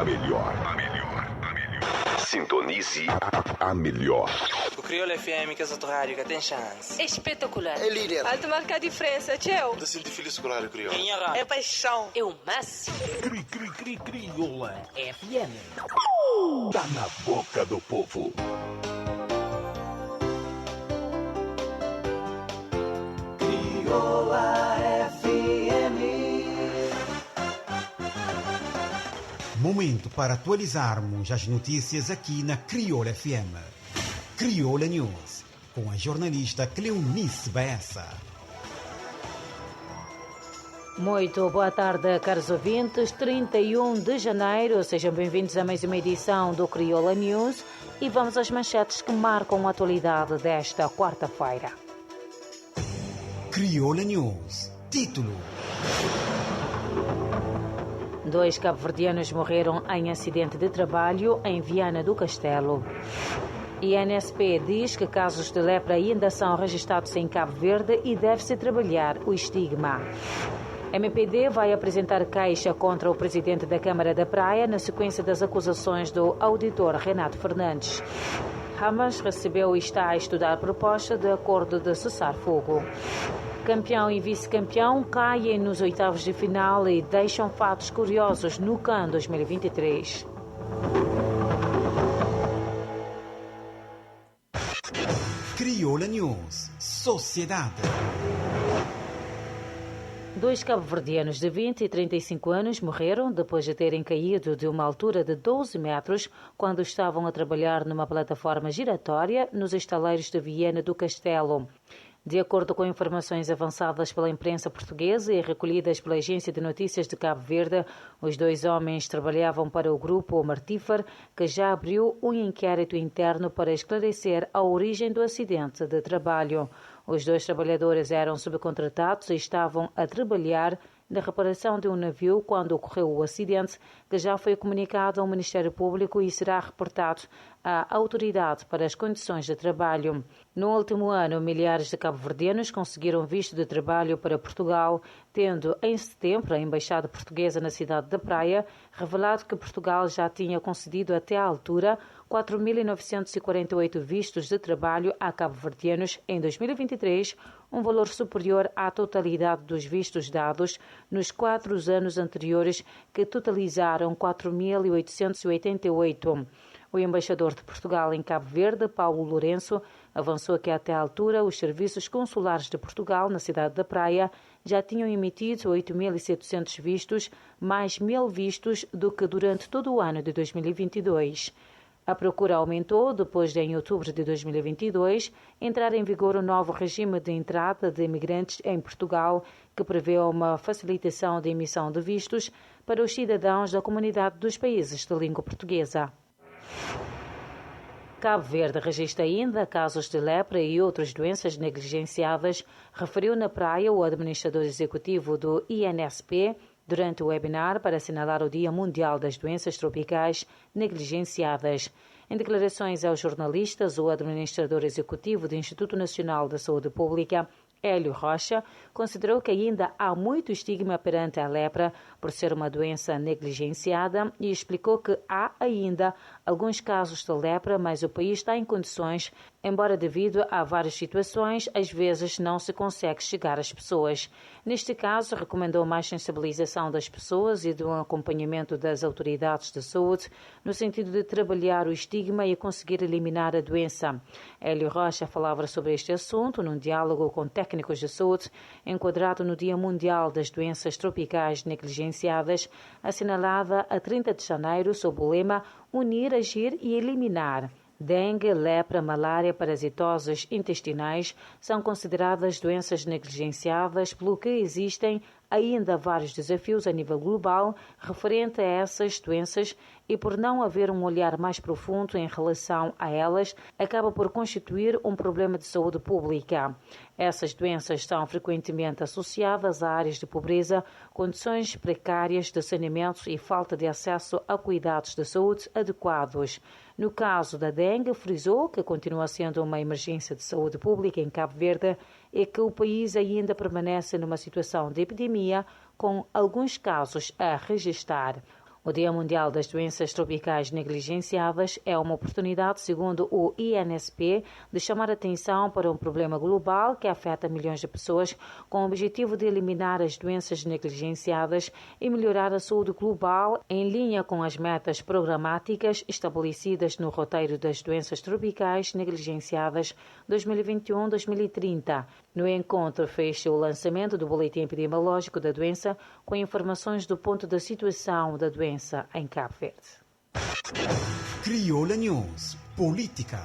A melhor. Sintonize a melhor. O Crioulo FM, que é outro rádio que tem chance. É espetacular. É líder. Alto marca a diferença, tchau. De sentir feliz com o rádio Crioulo. É paixão. É o máximo. Crioula FM. Tá na boca do povo. Crioula FM. Momento para atualizarmos as notícias aqui na Crioula FM. Crioula News, com a jornalista Cleonice Bessa. Muito boa tarde, caros ouvintes. 31 de janeiro, sejam bem-vindos a mais uma edição do Crioula News e vamos às manchetes que marcam a atualidade desta quarta-feira. Crioula News. Título: 2 cabo-verdianos morreram em acidente de trabalho em Viana do Castelo. INSP diz que casos de lepra ainda são registrados em Cabo Verde e deve-se trabalhar o estigma. MPD vai apresentar queixa contra o presidente da Câmara da Praia na sequência das acusações do auditor Renato Fernandes. Hamas recebeu e está a estudar proposta de acordo de cessar-fogo. Campeão e vice-campeão caem nos oitavos de final e deixam fatos curiosos no CAN 2023. Crioula News. Sociedade. 2 cabo-verdianos de 20 e 35 anos morreram depois de terem caído de uma altura de 12 metros quando estavam a trabalhar numa plataforma giratória nos estaleiros de Viana do Castelo. De acordo com informações avançadas pela imprensa portuguesa e recolhidas pela Agência de Notícias de Cabo Verde, os 2 homens trabalhavam para o grupo Martífer, que já abriu um inquérito interno para esclarecer a origem do acidente de trabalho. Os 2 trabalhadores eram subcontratados e estavam a trabalhar na reparação de um navio quando ocorreu o acidente, que já foi comunicado ao Ministério Público e será reportado à autoridade para as condições de trabalho. No último ano, milhares de cabo-verdianos conseguiram visto de trabalho para Portugal, tendo em setembro a Embaixada Portuguesa na cidade da Praia revelado que Portugal já tinha concedido até à altura 4.948 vistos de trabalho a cabo-verdianos em 2023, um valor superior à totalidade dos vistos dados nos 4 anos anteriores, que totalizaram 4.888. O embaixador de Portugal em Cabo Verde, Paulo Lourenço, avançou que até à altura os serviços consulares de Portugal na cidade da Praia já tinham emitido 8.700 vistos, mais 1.000 vistos do que durante todo o ano de 2022. A procura aumentou depois de, em outubro de 2022, entrar em vigor o novo regime de entrada de imigrantes em Portugal, que prevê uma facilitação de emissão de vistos para os cidadãos da comunidade dos países de língua portuguesa. Cabo Verde registra ainda casos de lepra e outras doenças negligenciadas, referiu na Praia o administrador executivo do INSP, durante o webinar para assinalar o Dia Mundial das Doenças Tropicais Negligenciadas. Em declarações aos jornalistas, o administrador executivo do Instituto Nacional da Saúde Pública, Hélio Rocha, considerou que ainda há muito estigma perante a lepra por ser uma doença negligenciada e explicou que há ainda alguns casos de lepra, mas o país está em condições, embora devido a várias situações, às vezes não se consegue chegar às pessoas. Neste caso, recomendou mais sensibilização das pessoas e do acompanhamento das autoridades de saúde, no sentido de trabalhar o estigma e conseguir eliminar a doença. Hélio Rocha falava sobre este assunto num diálogo com técnicos de saúde, enquadrado no Dia Mundial das Doenças Tropicais Negligenciadas, assinalada a 30 de janeiro sob o lema Unir, Agir e Eliminar. Dengue, lepra, malária, parasitoses intestinais são consideradas doenças negligenciadas, pelo que existem ainda vários desafios a nível global referente a essas doenças e, por não haver um olhar mais profundo em relação a elas, acaba por constituir um problema de saúde pública. Essas doenças são frequentemente associadas a áreas de pobreza, condições precárias de saneamento e falta de acesso a cuidados de saúde adequados. No caso da dengue, frisou que continua sendo uma emergência de saúde pública em Cabo Verde e que o país ainda permanece numa situação de epidemia, com alguns casos a registrar. O Dia Mundial das Doenças Tropicais Negligenciáveis é uma oportunidade, segundo o INSP, de chamar a atenção para um problema global que afeta milhões de pessoas, com o objetivo de eliminar as doenças negligenciadas e melhorar a saúde global em linha com as metas programáticas estabelecidas no roteiro das doenças tropicais negligenciadas 2021-2030. No encontro fez-se o lançamento do boletim epidemiológico da doença com informações do ponto da situação da doença em Cabo Verde. Criolla News. Política.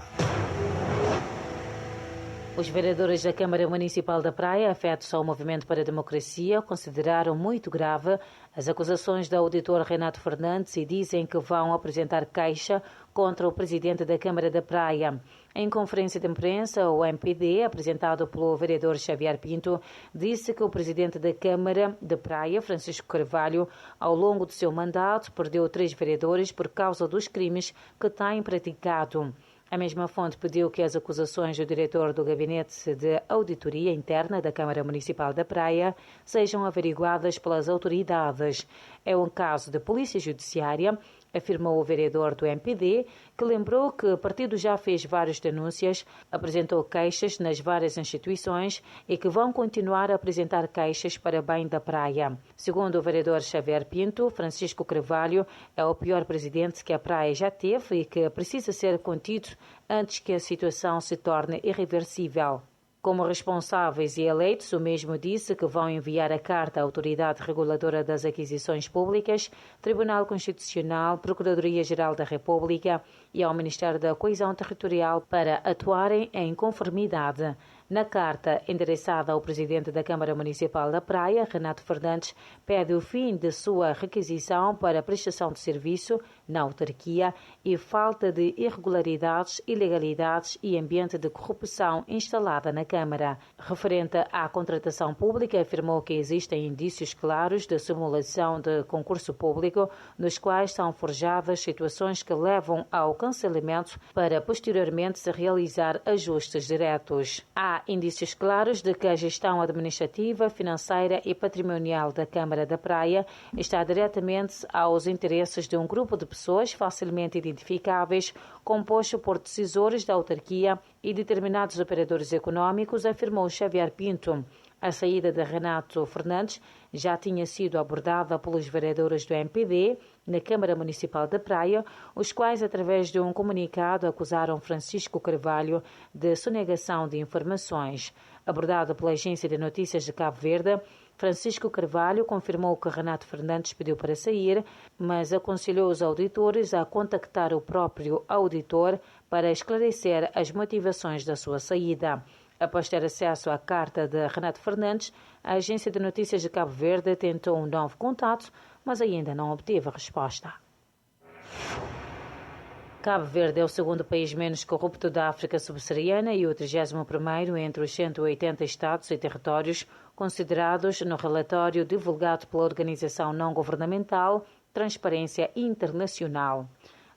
Os vereadores da Câmara Municipal da Praia, afetos ao Movimento para a Democracia, consideraram muito grave as acusações do auditor Renato Fernandes e dizem que vão apresentar queixa contra o presidente da Câmara da Praia. Em conferência de imprensa, o MPD, apresentado pelo vereador Xavier Pinto, disse que o presidente da Câmara da Praia, Francisco Carvalho, ao longo do seu mandato, perdeu 3 vereadores por causa dos crimes que tem praticado. A mesma fonte pediu que as acusações do diretor do Gabinete de Auditoria Interna da Câmara Municipal da Praia sejam averiguadas pelas autoridades. É um caso de polícia judiciária, afirmou o vereador do MPD, que lembrou que o partido já fez várias denúncias, apresentou queixas nas várias instituições e que vão continuar a apresentar queixas para bem da praia. Segundo o vereador Xavier Pinto, Francisco Carvalho é o pior presidente que a praia já teve e que precisa ser contido antes que a situação se torne irreversível. Como responsáveis e eleitos, o mesmo disse que vão enviar a carta à Autoridade Reguladora das Aquisições Públicas, Tribunal Constitucional, Procuradoria-Geral da República e ao Ministério da Coesão Territorial para atuarem em conformidade. Na carta endereçada ao presidente da Câmara Municipal da Praia, Renato Fernandes, pede o fim de sua requisição para prestação de serviço na autarquia e falta de irregularidades, ilegalidades e ambiente de corrupção instalada na Câmara. Referente à contratação pública, afirmou que existem indícios claros de simulação de concurso público, nos quais são forjadas situações que levam ao cancelamento para posteriormente se realizar ajustes diretos. Há indícios claros de que a gestão administrativa, financeira e patrimonial da Câmara da Praia está diretamente aos interesses de um grupo de pessoas facilmente identificáveis, composto por decisores da autarquia e determinados operadores econômicos, afirmou Xavier Pinto. A saída de Renato Fernandes já tinha sido abordada pelos vereadores do MPD na Câmara Municipal da Praia, os quais, através de um comunicado, acusaram Francisco Carvalho de sonegação de informações. Abordado pela Agência de Notícias de Cabo Verde, Francisco Carvalho confirmou que Renato Fernandes pediu para sair, mas aconselhou os auditores a contactar o próprio auditor para esclarecer as motivações da sua saída. Após ter acesso à carta de Renato Fernandes, a Agência de Notícias de Cabo Verde tentou um novo contato, mas ainda não obteve resposta. Cabo Verde é o segundo país menos corrupto da África subsaariana e o 31º entre os 180 estados e territórios considerados no relatório divulgado pela organização não-governamental Transparência Internacional.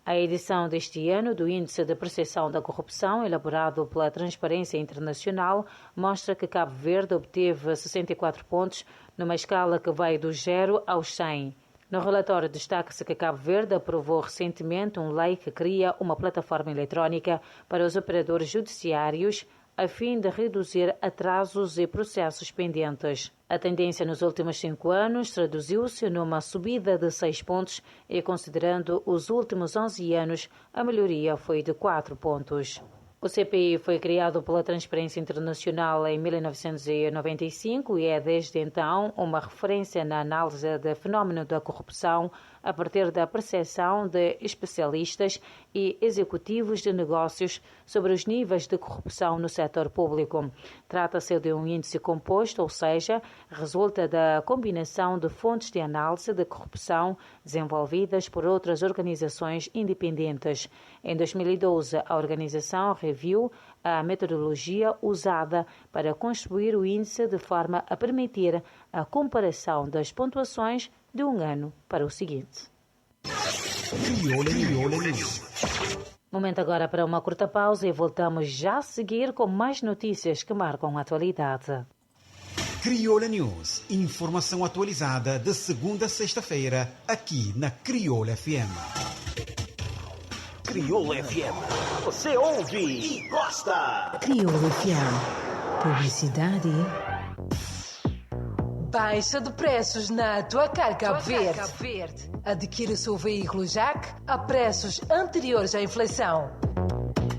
A edição deste ano do Índice de Percepção da Corrupção, elaborado pela Transparência Internacional, mostra que Cabo Verde obteve 64 pontos numa escala que vai do 0 aos 100. No relatório destaca-se que Cabo Verde aprovou recentemente uma lei que cria uma plataforma eletrónica para os operadores judiciários a fim de reduzir atrasos e processos pendentes. A tendência nos últimos 5 anos traduziu-se numa subida de 6 pontos e, considerando os últimos 11 anos, a melhoria foi de 4 pontos. O CPI foi criado pela Transparência Internacional em 1995 e é desde então uma referência na análise do fenómeno da corrupção a partir da percepção de especialistas e executivos de negócios sobre os níveis de corrupção no setor público. Trata-se de um índice composto, ou seja, resulta da combinação de fontes de análise de corrupção desenvolvidas por outras organizações independentes. Em 2012, a organização reviu a metodologia usada para construir o índice de forma a permitir a comparação das pontuações de um ano para o seguinte. Criolla News. Momento agora para uma curta pausa e voltamos já a seguir com mais notícias que marcam a atualidade. Criolla News. Informação atualizada de segunda a sexta-feira, aqui na Criolla FM. Criolla FM. Você ouve e gosta. Criolla FM. Publicidade. Baixa de preços na Tua Car Cabo Verde. Adquira o seu veículo Jack a preços anteriores à inflação.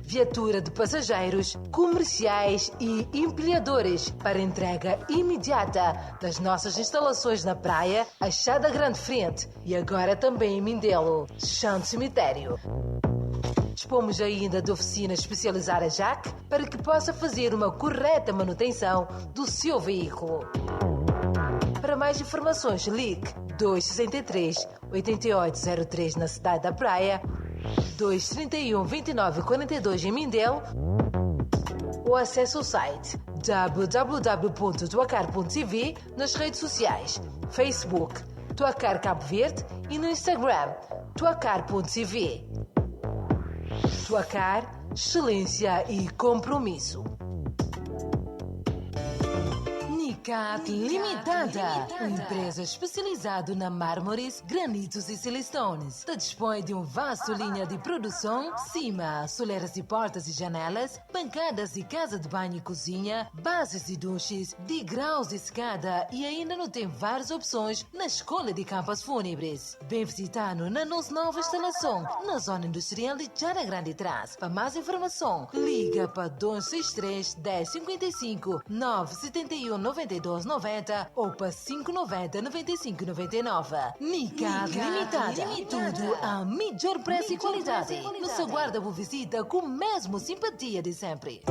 Viatura de passageiros, comerciais e empilhadores para entrega imediata das nossas instalações na praia, Achada Grande Frente e agora também em Mindelo, Chão de Cemitério. Dispomos ainda de oficina especializada Jack para que possa fazer uma correta manutenção do seu veículo. Para mais informações, ligue 263 8803 na cidade da Praia, 231 29 42 em Mindelo ou acesse o site www.tuacar.tv nas redes sociais, Facebook, Tuacar Cabo Verde e no Instagram, tuacar.tv. Tuacar, excelência e compromisso. Nicat Limitada, uma empresa especializada na mármores, granitos e silistones. Te dispõe de uma vasta linha de produção, cima, soleiras de portas e janelas, bancadas de casa de banho e cozinha, bases de duches, degraus de escada e ainda não tem várias opções na escolha de campas fúnebres. Vem visitar-nos na nossa nova instalação, na zona industrial de Jara Grande Trás. Para mais informação, liga para 263 1055 971 9290 ou para 590 9599. Nicat Limitada. Tudo a melhor preço e qualidade. Nos aguarda por visita com a mesma simpatia de sempre.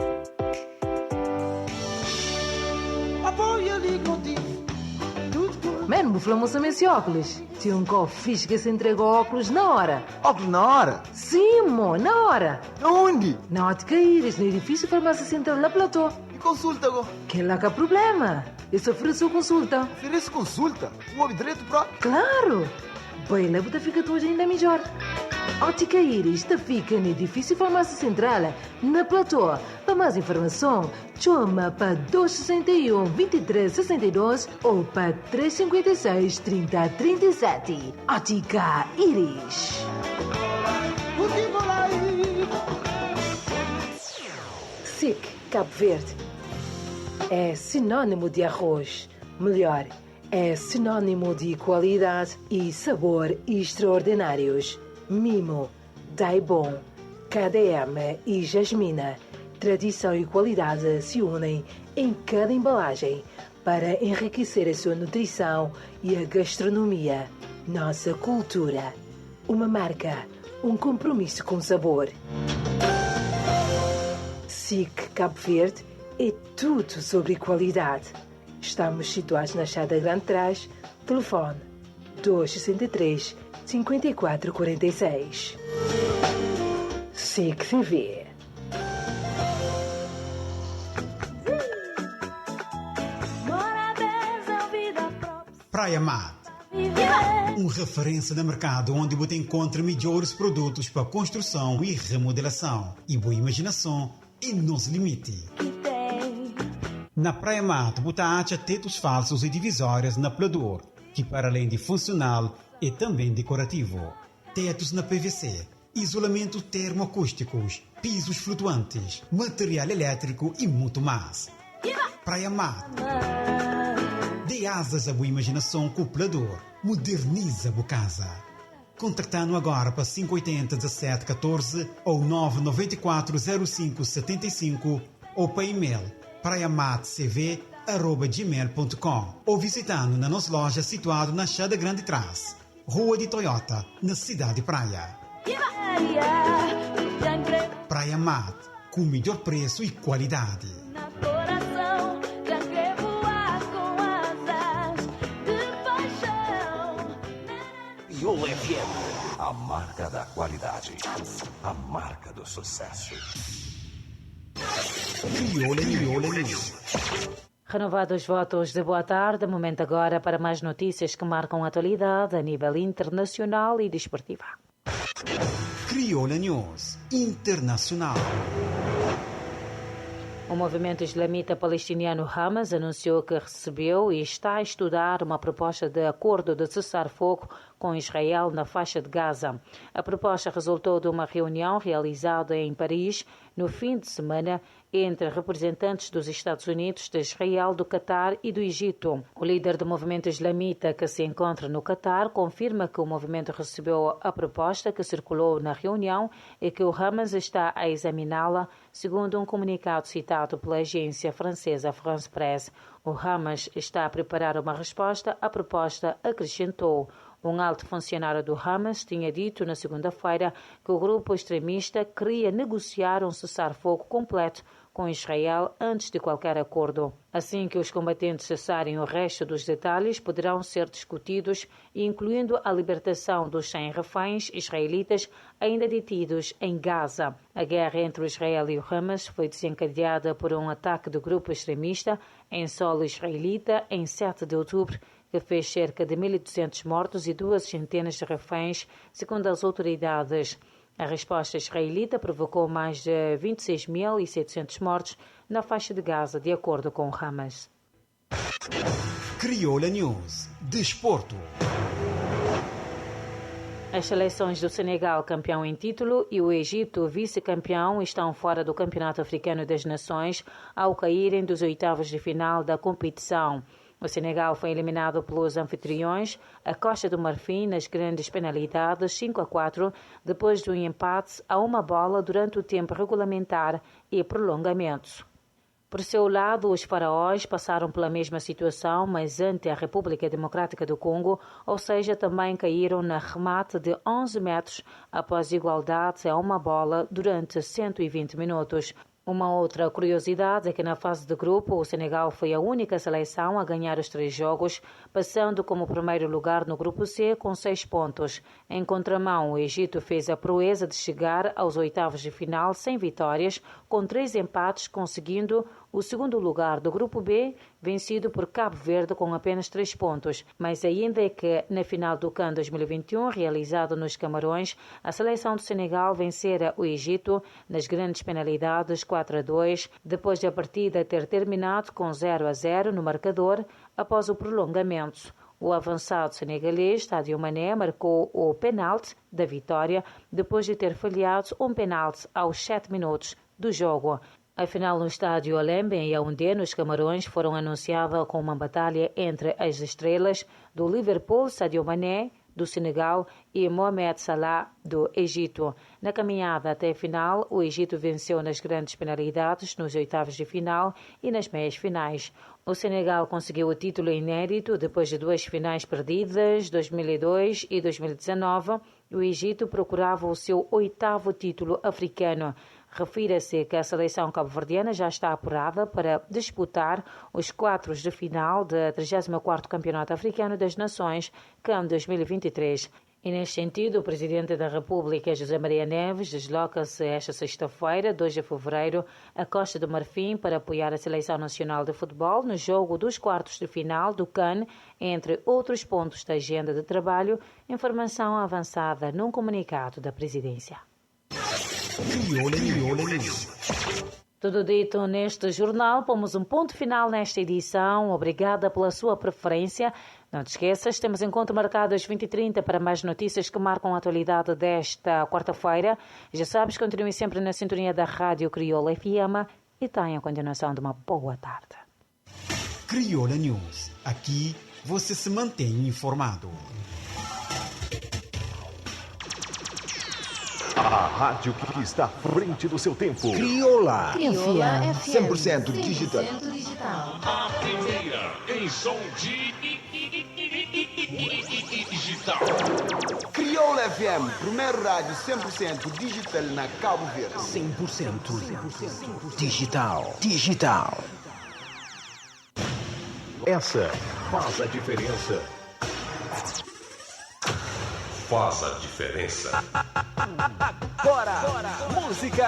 Mano, me falamos também esse óculos. Tinha um copo fixe que se entregou óculos na hora. Óculos na hora? Sim, mo, na hora. Onde? Na Ótica Iris, no edifício Farmácia Central da Platô. E consulta agora? Que lá que é problema? Eu só ofereço consulta. Oferece consulta? Um homem direito para... Claro! Bem, lá você fica hoje ainda melhor. Ótica Iris fica no edifício Farmácia Central, na Platô. Para mais informação, chama para 261 23 62 ou para 356 30 37. Ótica Iris. SIC Cabo Verde é sinônimo de arroz. Melhor, é sinônimo de qualidade e sabor extraordinários. Mimo, Daibon, KDM e Jasmina. Tradição e qualidade se unem em cada embalagem para enriquecer a sua nutrição e a gastronomia. Nossa cultura. Uma marca, um compromisso com sabor. SIC Cabo Verde é tudo sobre qualidade. Estamos situados na Achada Grande Trás. Telefone 263 5446. SIC TV. Praia Mat. Uma referência no mercado onde você encontra melhores produtos para construção e remodelação. E boa imaginação e nos limite. Na Praia Mat, você acha tetos falsos e divisórias na Plador, que para além de funcional, é também decorativo. Tetos na PVC, isolamento termoacústicos, pisos flutuantes, material elétrico e muito mais. Praia Mat. Dê asas à boa imaginação com o Plador. Moderniza a casa. Contactando agora para 580 17 14 ou 994 05 75 ou para e-mail praiamatcv@gmail.com ou visitando na nossa loja situada na Achada Grande Trás, Rua de Toyota, na cidade de Praia. Praia Mat, com o melhor preço e qualidade. Criolla FM, a marca da qualidade, a marca do sucesso. Criolla News. Renovados votos de boa tarde, momento agora para mais notícias que marcam a atualidade a nível internacional e desportiva. Criolla News Internacional. O movimento islamita palestiniano Hamas anunciou que recebeu e está a estudar uma proposta de acordo de cessar-fogo com Israel na faixa de Gaza. A proposta resultou de uma reunião realizada em Paris no fim de semana entre representantes dos Estados Unidos, de Israel, do Catar e do Egito. O líder do movimento islamita que se encontra no Catar confirma que o movimento recebeu a proposta que circulou na reunião e que o Hamas está a examiná-la, segundo um comunicado citado pela agência francesa France Presse. O Hamas está a preparar uma resposta à proposta, acrescentou. Um alto funcionário do Hamas tinha dito na segunda-feira que o grupo extremista queria negociar um cessar-fogo completo com Israel antes de qualquer acordo. Assim que os combatentes cessarem, o resto dos detalhes poderão ser discutidos, incluindo a libertação dos 100 reféns israelitas ainda detidos em Gaza. A guerra entre Israel e o Hamas foi desencadeada por um ataque do grupo extremista em solo israelita em 7 de outubro, que fez cerca de 1.200 mortos e 2 centenas de reféns, segundo as autoridades. A resposta israelita provocou mais de 26.700 mortos na faixa de Gaza, de acordo com o Hamas. Criolla News. Desporto. As seleções do Senegal, campeão em título, e o Egito, vice-campeão, estão fora do Campeonato Africano das Nações ao caírem dos oitavos de final da competição. O Senegal foi eliminado pelos anfitriões, a Costa do Marfim, nas grandes penalidades 5-4, depois de um empate a uma bola durante o tempo regulamentar e prolongamentos. Por seu lado, os faraós passaram pela mesma situação, mas ante a República Democrática do Congo, ou seja, também caíram na remate de 11 metros após igualdade a uma bola durante 120 minutos. Uma outra curiosidade é que na fase de grupo o Senegal foi a única seleção a ganhar os 3 jogos, passando como primeiro lugar no grupo C com 6 pontos. Em contramão, o Egito fez a proeza de chegar aos oitavos de final sem vitórias, com 3 empates, conseguindo o segundo lugar do grupo B, vencido por Cabo Verde com apenas 3 pontos. Mas ainda é que na final do CAN 2021, realizado nos Camarões, a seleção do Senegal vencera o Egito nas grandes penalidades 4-2, depois da partida ter terminado com 0-0 no marcador após o prolongamento. O avançado senegalês Sadio Mané marcou o penalti da vitória depois de ter falhado um penalti aos 7 minutos do jogo. A final no estádio Olembe, em Yaoundé, nos Camarões, foram anunciada com uma batalha entre as estrelas do Liverpool, Sadio Mané, do Senegal, e Mohamed Salah, do Egito. Na caminhada até a final, o Egito venceu nas grandes penalidades, nos oitavos de final e nas meias finais. O Senegal conseguiu o título inédito depois de 2 finais perdidas, 2002 e 2019. O Egito procurava o seu 8º título africano. Refira-se que a seleção cabo-verdiana já está apurada para disputar os 4 de final do 34º Campeonato Africano das Nações, CAN 2023. E neste sentido, o Presidente da República, José Maria Neves, desloca-se esta sexta-feira, 2 de fevereiro, à Costa do Marfim para apoiar a Seleção Nacional de Futebol no jogo dos 4 de final do CAN, entre outros pontos da agenda de trabalho, informação avançada num comunicado da Presidência. Criolla News. Tudo dito neste jornal, pomos um ponto final nesta edição. Obrigada pela sua preferência. Não te esqueças, temos encontro marcado às 20h30 para mais notícias que marcam a atualidade desta quarta-feira. Já sabes, continue sempre na sintonia da Rádio Criolla FM e tenha a continuação de uma boa tarde. Criolla News. Aqui você se mantém informado. A rádio que está à frente do seu tempo. Criolla. Criolla FM. 100% digital. 100% digital. A primeira em som digital. Criolla FM, primeiro rádio 100% digital na Cabo Verde. 100% digital. Essa faz a diferença. Faz a diferença. Bora! Música!